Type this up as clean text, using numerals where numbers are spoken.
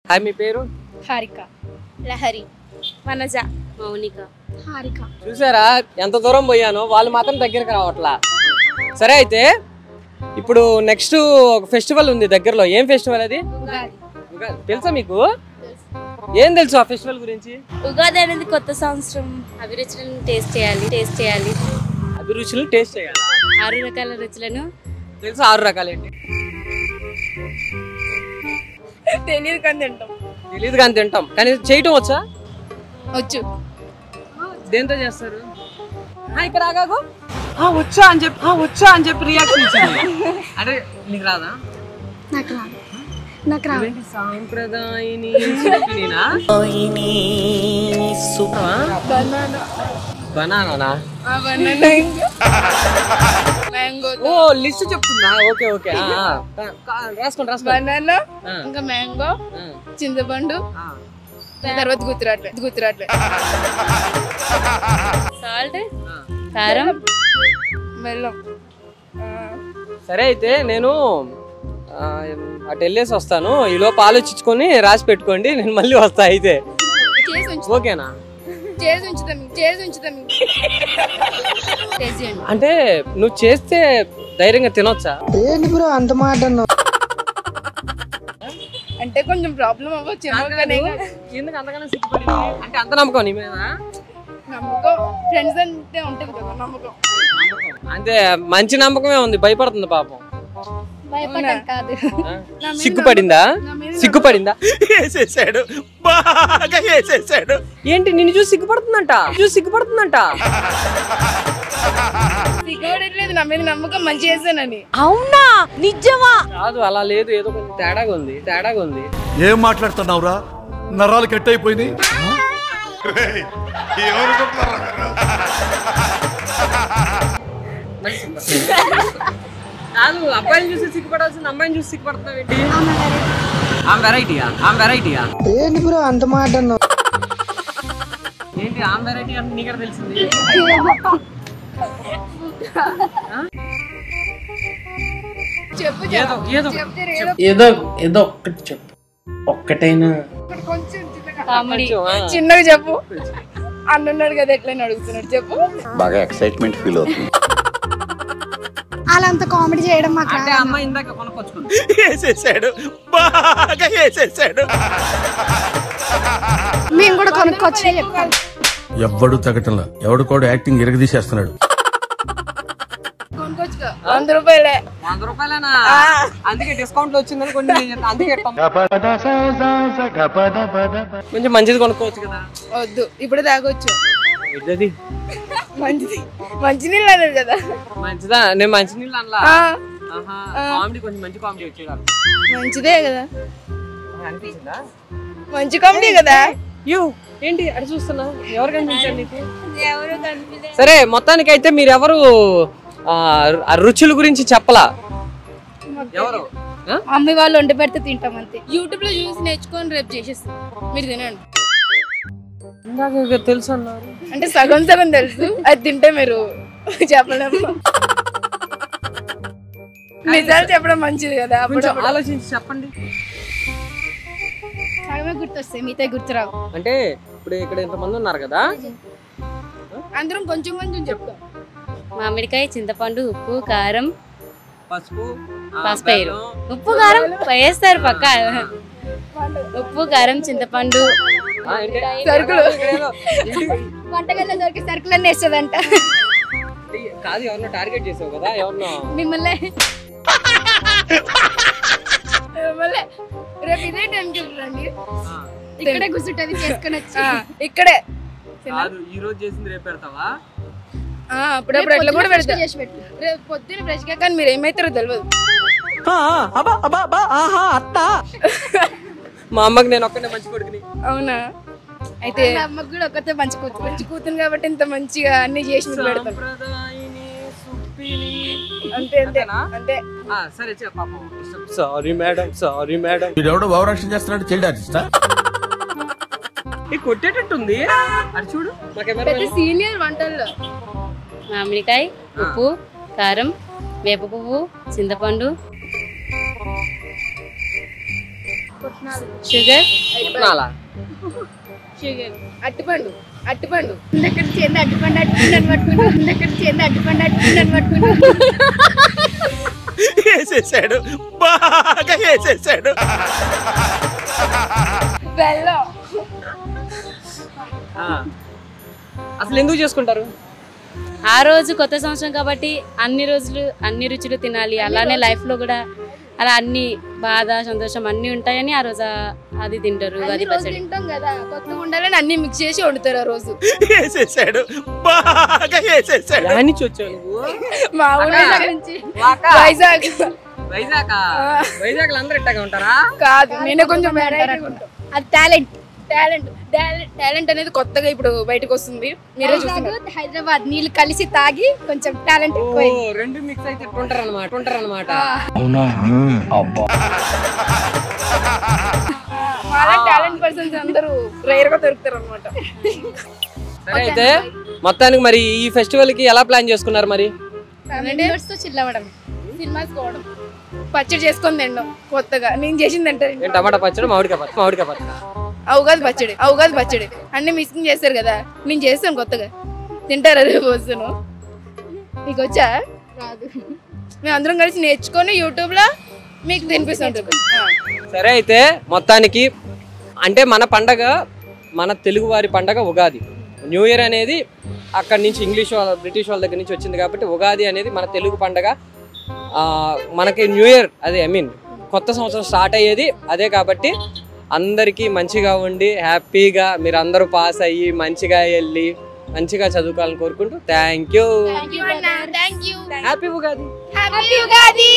Hi, మీ పేరు? హారిక, లహరి, వనజ, మౌనిక, హారిక. చూసారా ఎంత దూరం పోయాను, వాళ్ళు మాత్రం దగ్గరికి రావట్లా. సరే అయితే ఇప్పుడు నెక్స్ట్ ఒక ఫెస్టివల్ ఉంది దగ్గరలో. ఏం ఫెస్టివల్ అది? తెలుసా మీకు? ఏం తెలుసు ఆ ఫెస్టివల్ గురించి? ఉగాది అనేది కొత్త సంవత్సరం. అభిరుచులను టేస్ట్ చేయాలి. అభిరుచులు టేస్ట్ చేయాలి. 6 రకాల రుచులను తెలుసా? 6 రకాలు ఏంటి? తెలియదు కానీ తింటాం. తెలియదు కానీ తింటాం. కానీ చేయటం వచ్చా? వచ్చు. దేంతో చేస్తారు? ఇక్కడ ఆగాగు. వచ్చా అని చెప్పి రియాక్షన్ ఇచ్చాను. అంటే నీకు రాదా? నాకు రాదు. సాంప్రదాయని బనానా. ఓ లిస్ట్ చెప్తుందా? ఓకే ఓకే, రాసుకోండి. బనానా, ఇంకా మ్యాంగో, చింతపండు, తర్వాత గుర్తురాట్లే. సాల్ట్, కారం, బెల్లం. సరే అయితే నేను అటు వెళ్ళేసి వస్తాను. ఈలోపు ఆలోచించుకొని రాసి పెట్టుకోండి, నేను మళ్ళీ వస్తా. అయితే ఓకేనా? అంటే నువ్వు చేస్తే ధైర్యంగా తినొచ్చా? ఏంటి బ్రో అంత మాట అన్నావు? అంటే కొంచెం ప్రాబ్లం అవ్వచ్చు. ఎందుకు అంతగానో సిగ్గుపడింది? అంటే అంత నమ్మకం నీ మీద? నమ్మకం, ఫ్రెండ్స్ అంటే ఉంటుంది కదా నమ్మకం. అంటే మంచి నమ్మకమే ఉంది, భయపడుతుంది పాపం. భయపడడం కాదు, సిగ్గుపడిందా? వేసేసాడు, బాగా వేసేసాడు. ఏంటి నిన్ను చూసి సిగ్గుపడుతుందంట? సిగ్గుపడట్లేదు, నా మీద నమ్మకం, మంచి చేశానని. అవునా? నిజమా? కాదు, అలా లేదు, ఏదో కొంచెం తేడాగా ఉంది. ఏం మాట్లాడుతున్నావురా? నరాలు కట్ అయిపోయింది. కాదు, అబ్బాయిని చూసి సిగ్గుపడాల్సింది అమ్మాయిని చూసి సిగ్గుపడుతున్నావు ఏంటి? ఆమె వెరైటీయా? ఏంటి బ్రో అంత మాట అన్నావు? ఏంటి ఆమె వెరైటీ అంటే నీకు తెలిసింది? చెప్పు. ఏదో ఒక్కటి చెప్పు, ఒక్కటైనా కొంచెం కామెడీ చిన్నగా చెప్పు. అన్నున్నాడు కదా ఎట్లయినా అడుగుతున్నాడు, చెప్పు. బాగా ఎక్సైట్మెంట్ ఫీల్ అవుతుంది. అలా అంత కామెడీ చేయడం మాకు అంటే అమ్మాయి ఇందాక కొనుక్కొచ్చుకుంది. వేసేసాడు, బాగా వేసేసాడు. మేము కూడా కొనుక్కొచ్చి చెప్తాం. ఎవ్వడు తగ్గటంలా, ఎవడు కూడా యాక్టింగ్ ఇరగదీసేస్తున్నాడు. 100 రూపాయలే. 100 రూపాయలేనా? అందుకే డిస్కౌంట్ లో వచ్చిందని కొన్ని. అందుకే కొంచెం మంచిది కొనుక్కోవచ్చు కదా. వద్దు, ఇప్పుడు తాగొచ్చు. మంచిది మంచినీళ్ళు అనేది కదా. మంచిదా? నేను మంచినీళ్ళు అనలా. కామెడీ కొంచెం మంచి కామెడీ వచ్చేదాన్ని. మంచిదే కదా, అనిపించిందా? మంచి కామెడీ కదా. ఏంటి అటు చూస్తున్నా? ఎవరు కనిపించారు నీకు? సరే, మొత్తానికి అయితే మీరెవరు రుచుల గురించి చెప్పలా? ఎవరు? మమ్మీ వాళ్ళు వండి పెడితే తింటాం అంతే. యూట్యూబ్ లో చూసి నేర్చుకొని రేపు చేసేస్తాం, మీరు తినండి. తెలుసు అన్నారు అంటే సగం తెలుసు, అది తింటే మీరు చెప్పలేము. నిజాలు చెప్పడం మంచిది కదా. ఆలోచించి చెప్పండి. సగమే గుర్తొస్తాయి, మిగతా గుర్తురావు. అంటే ఇప్పుడు ఇక్కడ ఇంతమంది ఉన్నారు కదా, అందరం కొంచెం చెప్తాం. మామిడికాయ, చింతపండు, ఉప్పు, కారం, పసుపు వేయరు. ఉప్పు కారం వేస్తారు పక్క. ఉప్పు, కారం, చింతపండు, సరుకులు. వంటగల్లో దొరికే సరుకులన్నీ వేస్తుందంట. కాదు, ఎవరినో టార్గెట్ చేసావు కదా? ఎవరినో? మిమ్మల్ని. రేపు ఇదే టైంకి రండి, ఇక్కడే కూర్చుంటది చేసుకుని వచ్చి. ఇక్కడే ఈ రోజు చేసింది రేపు పెడతావా? అప్పుడప్పుడు ఎట్లా కూడా పెడతా. రేపు పొద్దున్న ఫ్రెష్ గా, కానీ మీరు ఏమైతారో తెలియదు. మా అమ్మకి నేను ఒక్కనే మంచి కొడుకుని. అవునా? అయితే అమ్మకి కూడా ఒక్కతే మంచి కూతురు కాబట్టి ఇంత మంచిగా అన్ని చేసి పెడతాను. అంతే. సరే పాపం. Sorry madam. వీడెవడో భావరక్షణ చేస్తున్నాడు, చైల్డ్ ఆర్టిస్టా? కొట్టేటట్టుంది, అది చూడు. సీనియర్ వంటల్లో మామిడికాయ, ఉప్పు, కారం, వేప పువ్వు, చింతపండు, షుగర్ పుట్నాలా? షుగర్ అట్టుపండు అట్టుపండు దగ్గర చేయండి అట్టుపండు అట్టుకుంటాను పట్టుకుంటాను దగ్గర చేయండి అట్టుపండు అట్టుకుంటాను పట్టుకుంటాను వేసేసాడు, బాగా వేసేసాడు. బెల్లం ఆ. అసలు ఎందుకు చేసుకుంటారు? ఆ రోజు కొత్త సంవత్సరం కాబట్టి అన్ని రోజులు అన్ని రుచులు తినాలి. అలానే లైఫ్ లో కూడా అలా అన్ని బాధ సంతోషం అన్ని ఉంటాయని ఆ రోజు అది తింటారు. ఉగాది అన్ని రోజు పచ్చడి తింటాం కదా కొత్తగా ఉండాలని అన్ని మిక్స్ చేసి వండుతారు ఆ రోజు. వేసేసాడు, బాగా వేసేసాడు. ఎక్కడి నుంచి వచ్చావు నువ్వు? మా ఊళ్ళో అక్క. నుంచి వాకా? వైజాగ్ వైజాగ్ వైజాగ్ అందరూ ఇట్టగా ఉంటారా? కాదు నేనే కొంచెం వెరైటీగా ఉంటాం. అది టాలెంట్ టాలెంట్ టాలెంట్ అనేది కొత్తగా ఇప్పుడు బయటకు వస్తుంది. మీరే చూస్తున్నారు. హైదరాబాద్ నీళ్ళు కలిసి తాగి కొంచెం టాలెంట్ ఎక్కువ ఓ, రెండు మిక్స్ అయితే ఉంటారన్నమాట. చాలా టాలెంట్ పర్సన్స్ అందరూ రేర్ గా దొరుకుతారు అనమాట. సరే అయితే మొత్తానికి మరి ఈ ఫెస్టివల్ కి ఎలా ప్లాన్ చేసుకున్నారు మరి? మెంబర్స్ తో చిల్ అవ్వడం, సినిమాస్ పోవడం, పచ్చడి చేసుకొని తినడం. కొత్తగా నేను చేసింది అంటే ఏం టమాటా పచ్చడి, మామిడికాయ పచ్చడి. ఉగాది పచ్చడి అన్ని మిక్సింగ్ చేస్తారు కదా, నేను చేస్తాను కొత్తగా. తింటారా రేపు వస్తాను? నీకు వచ్చా? రాదు. మేము అందరం కలిసి నేర్చుకొని యూట్యూబ్ లో మీకు తినిపిస్తుంటాం. సరే అయితే మొత్తానికి అంటే మన పండగ, మన తెలుగు వారి పండగ ఉగాది. న్యూ ఇయర్ అనేది అక్కడి నుంచి బ్రిటిష్ వాళ్ళ దగ్గర నుంచి వచ్చింది కాబట్టి ఉగాది అనేది మన తెలుగు పండగ. మనకి న్యూ ఇయర్ అదే కొత్త సంవత్సరం స్టార్ట్ అయ్యేది అదే. కాబట్టి అందరికీ మంచిగా ఉండి హ్యాపీగా మీరు అందరూ పాస్ అయ్యి మంచిగా వెళ్ళి మంచిగా చదువుకోవాలని కోరుకుంటూ thank you. Thank you. Happy Ugadi. Happy Ugadi.